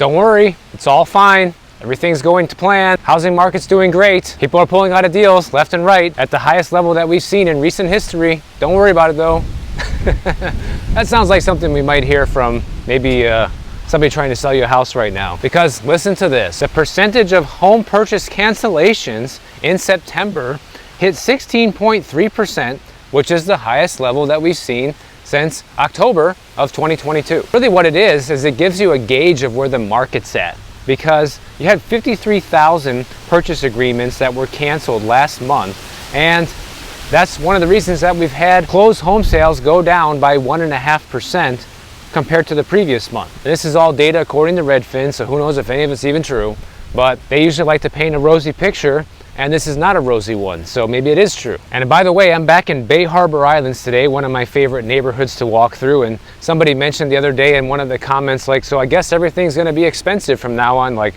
don't worry, it's all fine. Everything's going to plan. Housing market's doing great. People are pulling out of deals left and right at the highest level that we've seen in recent history. Don't worry about it though. That sounds like something we might hear from maybe somebody trying to sell you a house right now. Because listen to this, the percentage of home purchase cancellations in September hit 16.3%, which is the highest level that we've seen since October of 2022. Really what it is it gives you a gauge of where the market's at. Because you had 53,000 purchase agreements that were canceled last month, and that's one of the reasons that we've had closed home sales go down by 1.5% compared to the previous month. And this is all data according to Redfin, so who knows if any of it's even true, but they usually like to paint a rosy picture, and this is not a rosy one, so maybe it is true. And by the way, I'm back in Bay Harbor Islands today, one of my favorite neighborhoods to walk through, and somebody mentioned the other day in one of the comments, like, so I guess everything's gonna be expensive from now on. Like,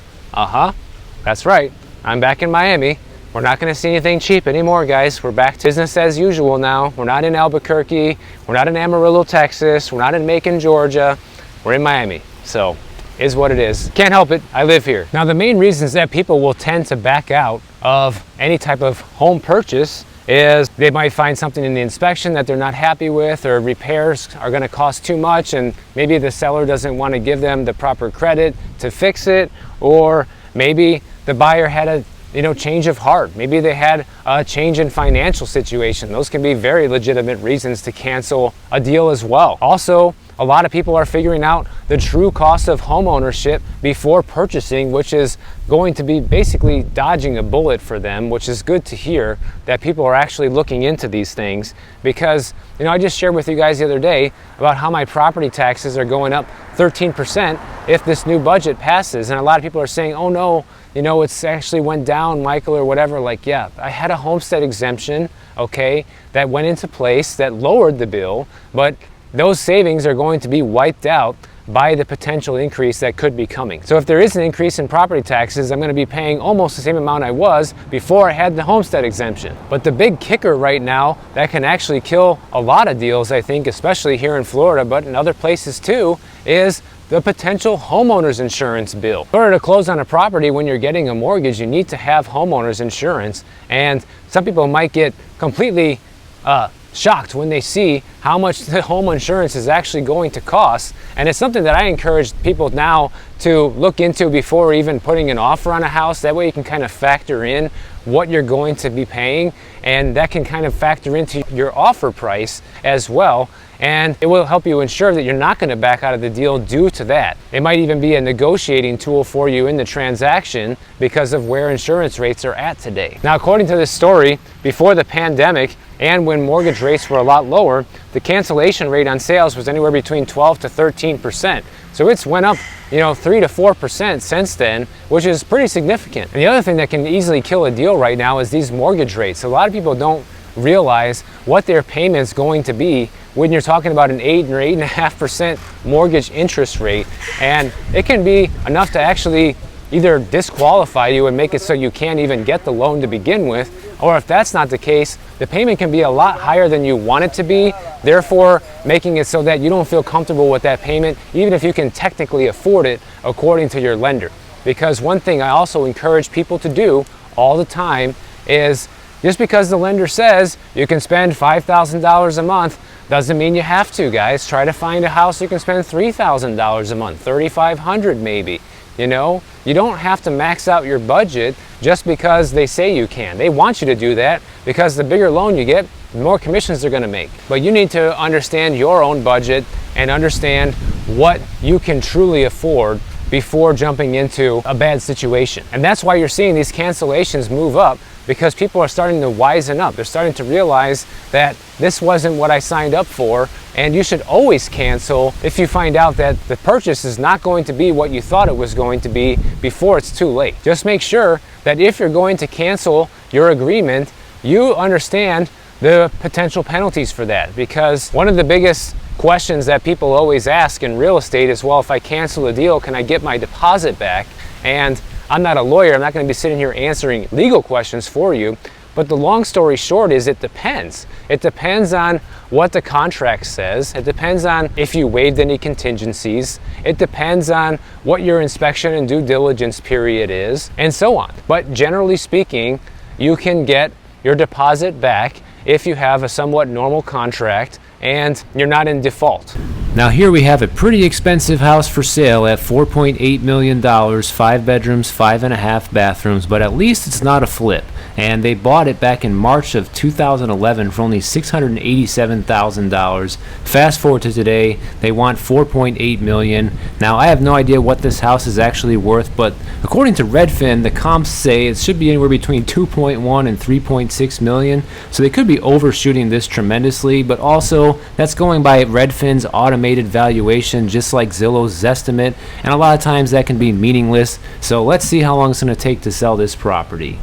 that's right, I'm back in Miami. We're not gonna see anything cheap anymore, guys. We're back to business as usual now. We're not in Albuquerque, we're not in Amarillo, Texas, we're not in Macon, Georgia, we're in Miami. So, is what it is. Can't help it, I live here. Now the main reasons that people will tend to back out of any type of home purchase is they might find something in the inspection that they're not happy with, or repairs are gonna cost too much and maybe the seller doesn't wanna give them the proper credit to fix it, or maybe the buyer had a change of heart. Maybe they had a change in financial situation. Those can be very legitimate reasons to cancel a deal as well. Also, a lot of people are figuring out the true cost of home ownership before purchasing, which is going to be basically dodging a bullet for them, which is good to hear that people are actually looking into these things. Because, I just shared with you guys the other day about how my property taxes are going up 13% if this new budget passes. And a lot of people are saying, oh no, it's actually went down, Michael, or whatever. Like, yeah, I had a homestead exemption, okay, that went into place that lowered the bill, but those savings are going to be wiped out by the potential increase that could be coming. So if there is an increase in property taxes, I'm going to be paying almost the same amount I was before I had the homestead exemption. But the big kicker right now that can actually kill a lot of deals, I think, especially here in Florida, but in other places too, is the potential homeowner's insurance bill. In order to close on a property when you're getting a mortgage, you need to have homeowner's insurance. And some people might get completely shocked when they see how much the home insurance is actually going to cost. And it's something that I encourage people now to look into before even putting an offer on a house. That way you can kind of factor in what you're going to be paying, and that can kind of factor into your offer price as well. And it will help you ensure that you're not going to back out of the deal due to that. It might even be a negotiating tool for you in the transaction because of where insurance rates are at today. Now, according to this story, before the pandemic and when mortgage rates were a lot lower, the cancellation rate on sales was anywhere between 12 to 13%. So it's went up, 3 to 4% since then, which is pretty significant. And the other thing that can easily kill a deal right now is these mortgage rates. A lot of people don't realize what their payment's going to be when you're talking about an 8 or 8.5% mortgage interest rate. And it can be enough to actually either disqualify you and make it so you can't even get the loan to begin with, or if that's not the case, the payment can be a lot higher than you want it to be, therefore making it so that you don't feel comfortable with that payment, even if you can technically afford it according to your lender. Because one thing I also encourage people to do all the time is, just because the lender says you can spend $5,000 a month doesn't mean you have to, guys. Try to find a house you can spend $3,000 a month, $3,500 maybe. You don't have to max out your budget just because they say you can. They want you to do that because the bigger loan you get, the more commissions they're going to make. But you need to understand your own budget and understand what you can truly afford before jumping into a bad situation. And that's why you're seeing these cancellations move up, because people are starting to wisen up. They're starting to realize that this wasn't what I signed up for, and you should always cancel if you find out that the purchase is not going to be what you thought it was going to be before it's too late. Just make sure that if you're going to cancel your agreement, you understand the potential penalties for that, because one of the biggest questions that people always ask in real estate is, well, if I cancel a deal, can I get my deposit back? And I'm not a lawyer, I'm not going to be sitting here answering legal questions for you, But the long story short is it depends. It depends on what the contract says. It depends on if you waived any contingencies. It depends on what your inspection and due diligence period is, and so on. But generally speaking, you can get your deposit back if you have a somewhat normal contract and you're not in default. Now here we have a pretty expensive house for sale at $4.8 million, 5 bedrooms, 5.5 bathrooms, but at least it's not a flip. And they bought it back in March of 2011 for only $687,000. Fast forward to today, they want $4.8 million. Now I have no idea what this house is actually worth, but according to Redfin, the comps say it should be anywhere between 2.1 and 3.6 million. So they could be overshooting this tremendously, but also that's going by Redfin's automated valuation, just like Zillow's estimate, and a lot of times that can be meaningless. So let's see how long it's going to take to sell this property.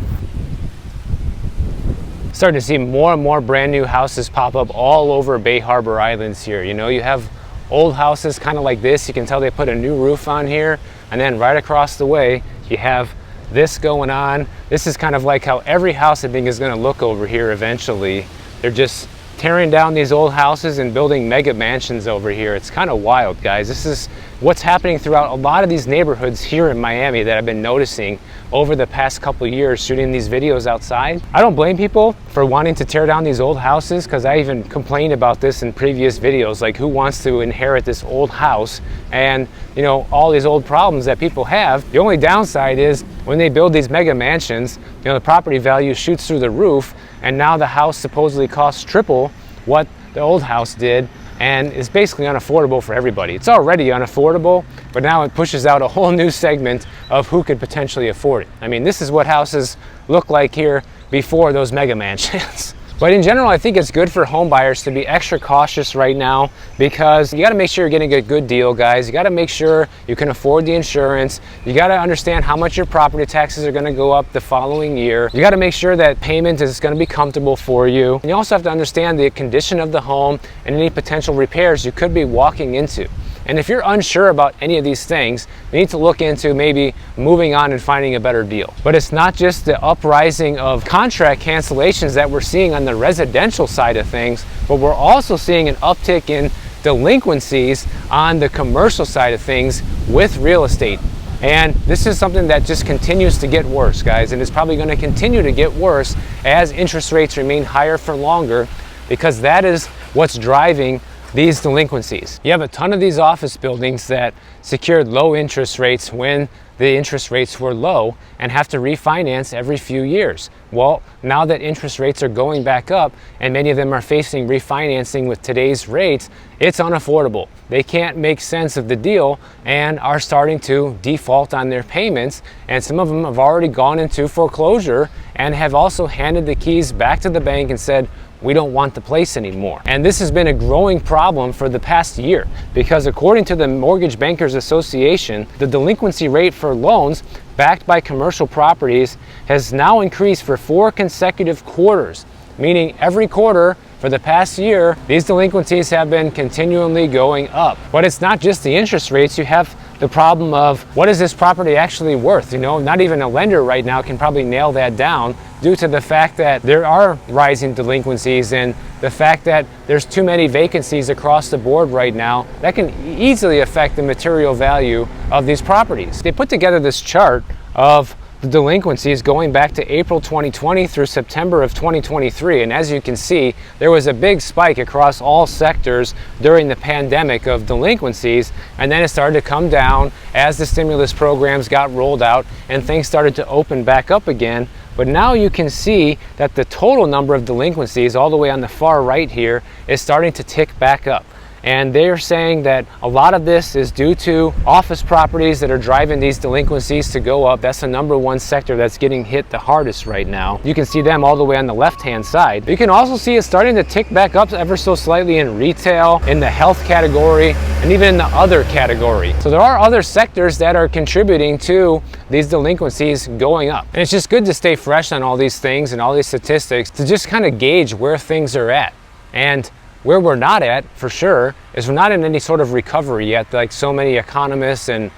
Starting to see more and more brand new houses pop up all over Bay Harbor Islands here. You know, you have old houses kind of like this. You can tell they put a new roof on here, and then right across the way you have this going on. This is kind of like how every house I think is going to look over here eventually. They're just tearing down these old houses and building mega mansions over here. It's kind of wild, guys. This is what's happening throughout a lot of these neighborhoods here in Miami that I've been noticing over the past couple years shooting these videos outside. I don't blame people for wanting to tear down these old houses, because I even complained about this in previous videos, like who wants to inherit this old house and, you know, all these old problems that people have. The only downside is when they build these mega mansions, you know, the property value shoots through the roof, and now the house supposedly costs triple what the old house did, and it's basically unaffordable for everybody. It's already unaffordable, but now it pushes out a whole new segment of who could potentially afford it. I mean, this is what houses look like here before those mega mansions. But in general, I think it's good for home buyers to be extra cautious right now, because you got to make sure you're getting a good deal, guys. You got to make sure you can afford the insurance. You got to understand how much your property taxes are going to go up the following year. You got to make sure that payment is going to be comfortable for you. And you also have to understand the condition of the home and any potential repairs you could be walking into. And if you're unsure about any of these things, you need to look into maybe moving on and finding a better deal. But it's not just the uprising of contract cancellations that we're seeing on the residential side of things, but we're also seeing an uptick in delinquencies on the commercial side of things with real estate. And this is something that just continues to get worse, guys, and it's probably going to continue to get worse as interest rates remain higher for longer, because that is what's driving these delinquencies. You have a ton of these office buildings that secured low interest rates when the interest rates were low and have to refinance every few years. Well, now that interest rates are going back up and many of them are facing refinancing with today's rates, it's unaffordable. They can't make sense of the deal and are starting to default on their payments, and some of them have already gone into foreclosure and have also handed the keys back to the bank and said, we don't want the place anymore. And this has been a growing problem for the past year, because according to the Mortgage Bankers Association, the delinquency rate for loans backed by commercial properties has now increased for 4 consecutive quarters, meaning every quarter for the past year, these delinquencies have been continually going up. But it's not just the interest rates. You have the problem of, what is this property actually worth? You know, not even a lender right now can probably nail that down, due to the fact that there are rising delinquencies and the fact that there's too many vacancies across the board right now that can easily affect the material value of these properties. They put together this chart of the delinquencies going back to April 2020 through September of 2023, and as you can see, there was a big spike across all sectors during the pandemic of delinquencies, and then it started to come down as the stimulus programs got rolled out and things started to open back up again. But now you can see that the total number of delinquencies all the way on the far right here is starting to tick back up. And they're saying that a lot of this is due to office properties that are driving these delinquencies to go up. That's the #1 sector that's getting hit the hardest right now. You can see them all the way on the left-hand side. You can also see it starting to tick back up ever so slightly in retail, in the health category, and even in the other category. So there are other sectors that are contributing to these delinquencies going up. And it's just good to stay fresh on all these things and all these statistics to just kind of gauge where things are at. And where we're not at, for sure, is we're not in any sort of recovery yet, like so many economists and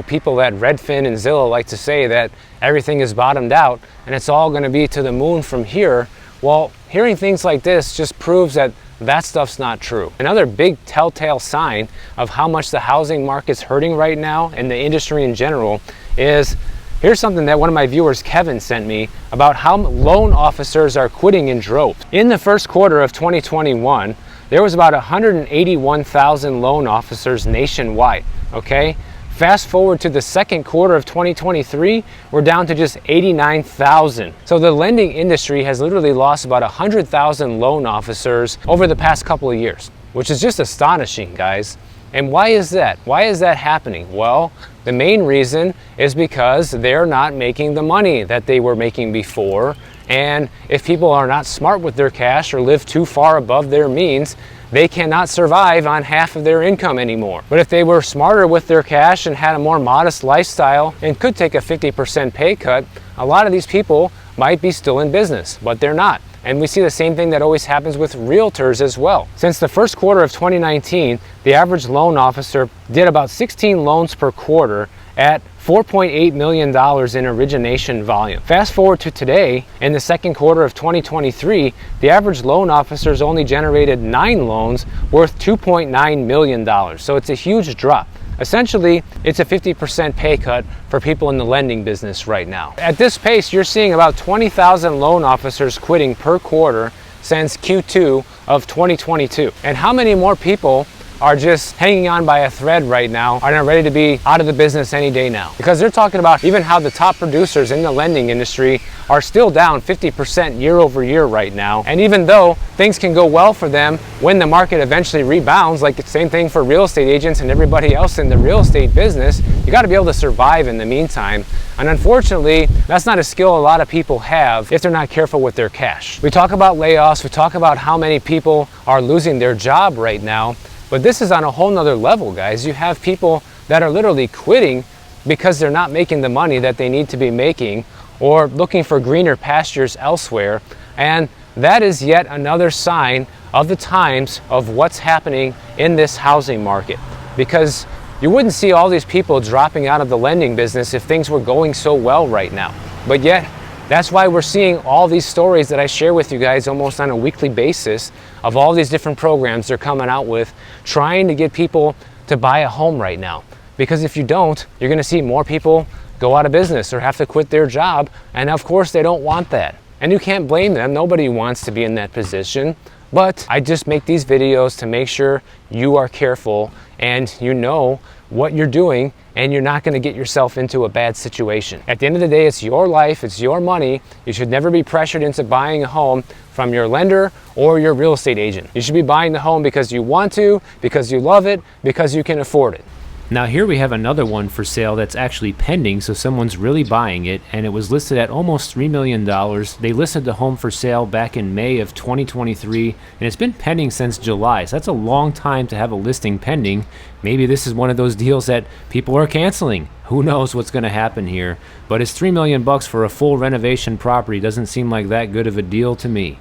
people at Redfin and Zillow like to say, that everything is bottomed out and it's all going to be to the moon from here. Well, hearing things like this just proves that that stuff's not true. Another big telltale sign of how much the housing market's hurting right now, and the industry in general, is here's something that one of my viewers, Kevin, sent me about how loan officers are quitting in droves. In the first quarter of 2021, there was about 181,000 loan officers nationwide, okay? Fast forward to the second quarter of 2023, we're down to just 89,000. So the lending industry has literally lost about 100,000 loan officers over the past couple of years, which is just astonishing, guys. And why is that? Why is that happening? Well, the main reason is because they're not making the money that they were making before. And if people are not smart with their cash or live too far above their means, they cannot survive on half of their income anymore. But if they were smarter with their cash and had a more modest lifestyle and could take a 50% pay cut, a lot of these people might be still in business, but they're not. And we see the same thing that always happens with realtors as well. Since the first quarter of 2019, the average loan officer did about 16 loans per quarter at $4.8 million in origination volume. Fast forward to today, in the second quarter of 2023, the average loan officers only generated 9 loans worth $2.9 million. So it's a huge drop. Essentially, it's a 50% pay cut for people in the lending business right now. At this pace, you're seeing about 20,000 loan officers quitting per quarter since Q2 of 2022. And how many more people are just hanging on by a thread right now, are not ready to be out of the business any day now? Because they're talking about even how the top producers in the lending industry are still down 50% year over year right now. And even though things can go well for them when the market eventually rebounds, like the same thing for real estate agents and everybody else in the real estate business, you got to be able to survive in the meantime. And unfortunately, that's not a skill a lot of people have if they're not careful with their cash. We talk about layoffs, we talk about how many people are losing their job right now, but this is on a whole nother level, guys. You have people that are literally quitting because they're not making the money that they need to be making, or looking for greener pastures elsewhere. And that is yet another sign of the times of what's happening in this housing market. Because you wouldn't see all these people dropping out of the lending business if things were going so well right now. But yet, that's why we're seeing all these stories that I share with you guys almost on a weekly basis of all these different programs they're coming out with, trying to get people to buy a home right now. Because if you don't, you're going to see more people go out of business or have to quit their job. And of course, they don't want that. And you can't blame them. Nobody wants to be in that position. But I just make these videos to make sure you are careful and you know what you're doing, and you're not going to get yourself into a bad situation. At the end of the day, it's your life, it's your money. You should never be pressured into buying a home from your lender or your real estate agent. You should be buying the home because you want to, because you love it, because you can afford it. Now here we have another one for sale that's actually pending, so someone's really buying it, and it was listed at almost $3 million. They listed the home for sale back in May of 2023, and it's been pending since July, so that's a long time to have a listing pending. Maybe this is one of those deals that people are canceling. Who knows what's going to happen here, but it's $3 million for a full renovation property. Doesn't seem like that good of a deal to me.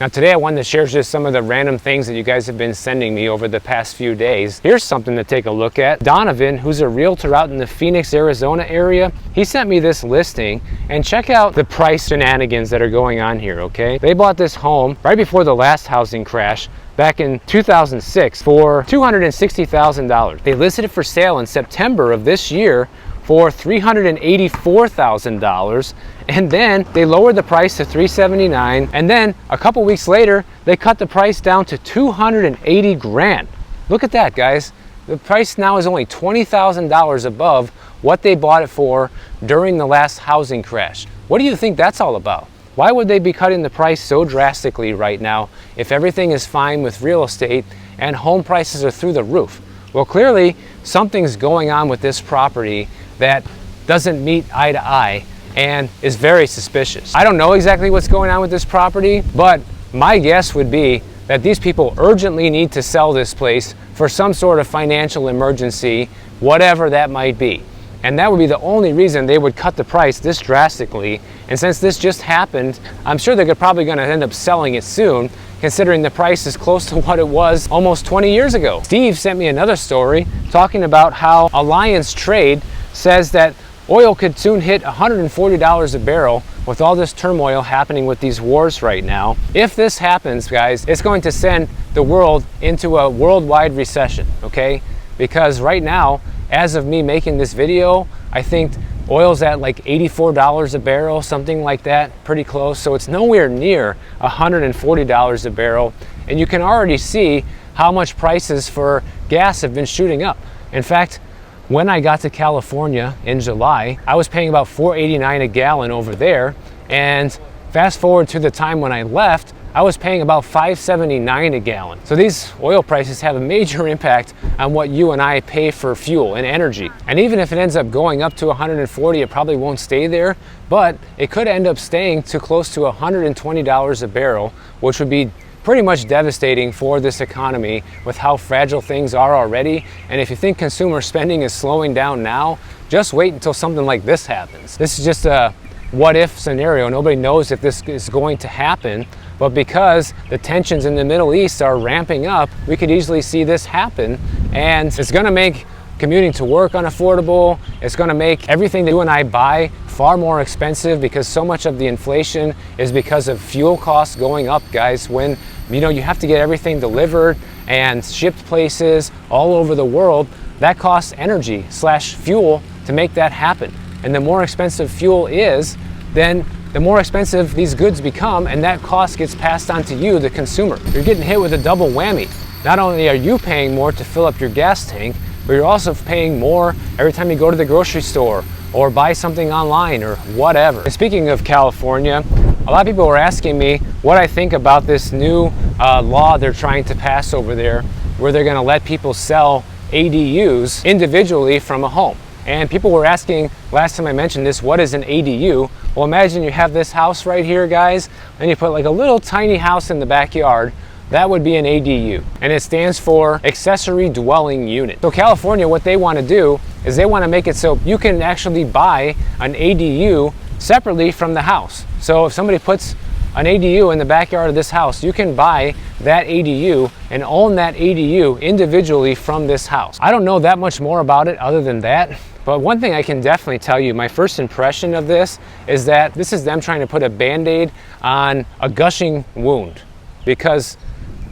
Now today I wanted to share just some of the random things that you guys have been sending me over the past few days. Here's something to take a look at. Donovan, who's a realtor out in the Phoenix, Arizona area, he sent me this listing, and check out the price shenanigans that are going on here, okay? They bought this home right before the last housing crash back in 2006 for $260,000. They listed it for sale in September of this year for $384,000, and then they lowered the price to $379,000, and then a couple weeks later they cut the price down to $280,000. Look at that, guys. The price now is only $20,000 above what they bought it for during the last housing crash. What do you think that's all about? Why would they be cutting the price so drastically right now if everything is fine with real estate and home prices are through the roof? Well, clearly something's going on with this property that doesn't meet eye to eye and is very suspicious. I don't know exactly what's going on with this property, but my guess would be that these people urgently need to sell this place for some sort of financial emergency, whatever that might be. And that would be the only reason they would cut the price this drastically. And since this just happened, I'm sure they're probably going to end up selling it soon, considering the price is close to what it was almost 20 years ago. Steve sent me another story talking about how Alliance Trade says that oil could soon hit $140 a barrel with all this turmoil happening with these wars right now. If this happens, guys, it's going to send the world into a worldwide recession, okay? Because right now, as of me making this video, I think oil's at like $84 a barrel, something like that, pretty close. So it's nowhere near $140 a barrel. And you can already see how much prices for gas have been shooting up. In fact, when I got to California in July, I was paying about $4.89 a gallon over there. And fast forward to the time when I left, I was paying about $5.79 a gallon. So these oil prices have a major impact on what you and I pay for fuel and energy. And even if it ends up going up to 140, it probably won't stay there, but it could end up staying to close to $120 a barrel, which would be pretty much devastating for this economy with how fragile things are already. And if you think consumer spending is slowing down now, just wait until something like this happens. This is just a what if scenario. Nobody knows if this is going to happen, but because the tensions in the Middle East are ramping up, we could easily see this happen. And it's going to make commuting to work unaffordable. It's going to make everything that you and I buy far more expensive, because so much of the inflation is because of fuel costs going up, guys. When you have to get everything delivered and shipped places all over the world, that costs energy / fuel to make that happen. And the more expensive fuel is, then the more expensive these goods become, and that cost gets passed on to you, the consumer. You're getting hit with a double whammy. Not only are you paying more to fill up your gas tank, but you're also paying more every time you go to the grocery store or buy something online or whatever. And speaking of California, a lot of people were asking me what I think about this new law they're trying to pass over there, where they're gonna let people sell ADUs individually from a home. And people were asking, last time I mentioned this, what is an ADU? Well, imagine you have this house right here, guys, and you put like a little tiny house in the backyard. That would be an ADU, and it stands for accessory dwelling unit. So California, what they want to do is they want to make it so you can actually buy an ADU separately from the house. So if somebody puts an ADU in the backyard of this house, you can buy that ADU and own that ADU individually from this house. I don't know that much more about it other than that, but one thing I can definitely tell you, my first impression of this is that this is them trying to put a Band-Aid on a gushing wound. Because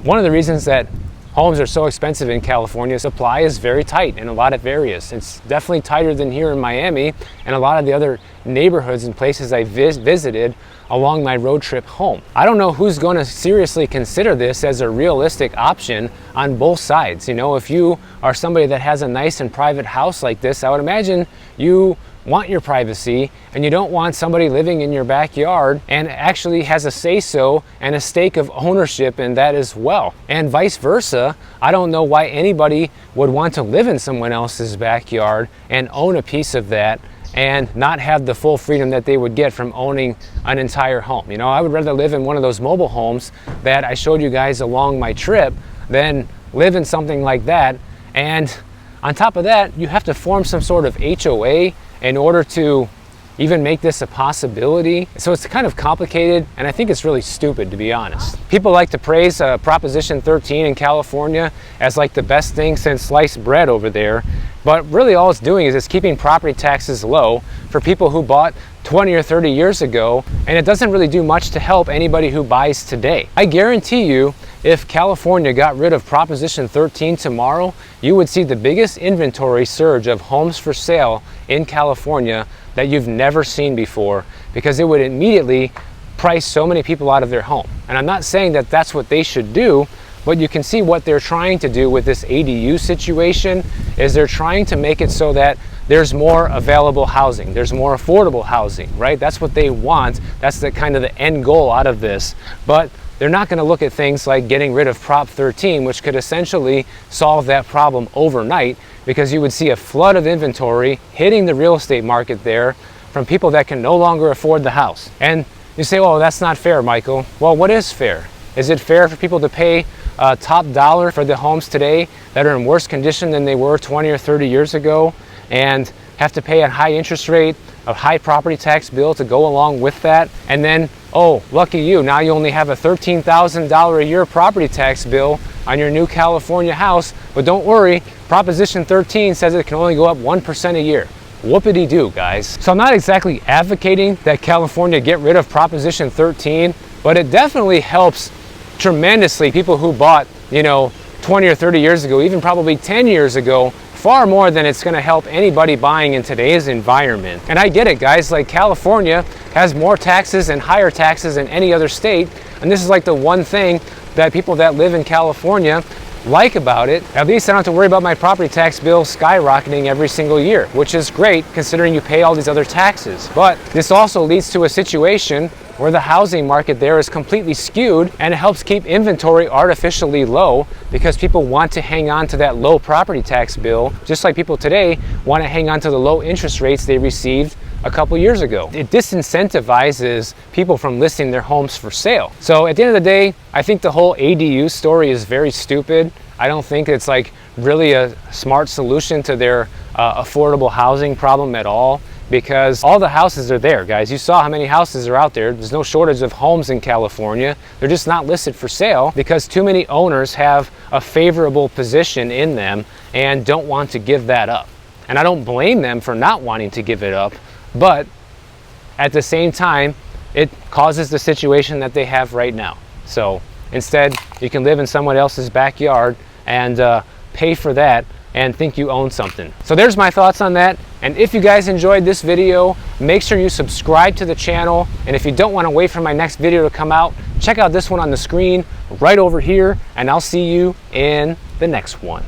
one of the reasons that homes are so expensive in California, supply is very tight in a lot of areas. It's definitely tighter than here in Miami and a lot of the other neighborhoods and places I visited along my road trip home. I don't know who's going to seriously consider this as a realistic option on both sides. You know, if you are somebody that has a nice and private house like this, I would imagine you want your privacy and you don't want somebody living in your backyard and actually has a say-so and a stake of ownership in that as well. And vice versa, I don't know why anybody would want to live in someone else's backyard and own a piece of that and not have the full freedom that they would get from owning an entire home. You know, I would rather live in one of those mobile homes that I showed you guys along my trip than live in something like that. And on top of that, you have to form some sort of HOA in order to even make this a possibility. So it's kind of complicated, and I think it's really stupid, to be honest. People like to praise Proposition 13 in California as like the best thing since sliced bread over there, but really all it's doing is it's keeping property taxes low for people who bought 20 or 30 years ago, and it doesn't really do much to help anybody who buys today. I guarantee you, if California got rid of Proposition 13 tomorrow, you would see the biggest inventory surge of homes for sale in California that you've never seen before, because it would immediately price so many people out of their home. And I'm not saying that that's what they should do, but you can see what they're trying to do with this ADU situation is they're trying to make it so that there's more available housing, there's more affordable housing, right? That's what they want. That's the kind of the end goal out of this. But they're not going to look at things like getting rid of Prop 13, which could essentially solve that problem overnight, because you would see a flood of inventory hitting the real estate market there from people that can no longer afford the house. And you say, oh, that's not fair, Michael. Well, what is fair? Is it fair for people to pay top dollar for the homes today that are in worse condition than they were 20 or 30 years ago and have to pay a high interest rate, a high property tax bill to go along with that, and then, oh, lucky you, now you only have a $13,000 a year property tax bill on your new California house. But don't worry, Proposition 13 says it can only go up 1% a year. Whoopity-doo, guys. So I'm not exactly advocating that California get rid of Proposition 13, but it definitely helps tremendously people who bought, 20 or 30 years ago, even probably 10 years ago, far more than it's going to help anybody buying in today's environment. And I get it, guys, like California has more taxes and higher taxes than any other state, and this is like the one thing that people that live in California like about it. At least I don't have to worry about my property tax bill skyrocketing every single year, which is great considering you pay all these other taxes. But this also leads to a situation where the housing market there is completely skewed, and it helps keep inventory artificially low because people want to hang on to that low property tax bill, just like people today want to hang on to the low interest rates they received a couple years ago. It disincentivizes people from listing their homes for sale. So at the end of the day, I think the whole ADU story is very stupid. I don't think it's like really a smart solution to their affordable housing problem at all, because all the houses are there, guys. You saw how many houses are out there. There's no shortage of homes in California. They're just not listed for sale because too many owners have a favorable position in them and don't want to give that up. And I don't blame them for not wanting to give it up, but at the same time, it causes the situation that they have right now. So instead, you can live in someone else's backyard and pay for that and think you own something. So there's my thoughts on that. And if you guys enjoyed this video, make sure you subscribe to the channel. And if you don't want to wait for my next video to come out, check out this one on the screen right over here, and I'll see you in the next one.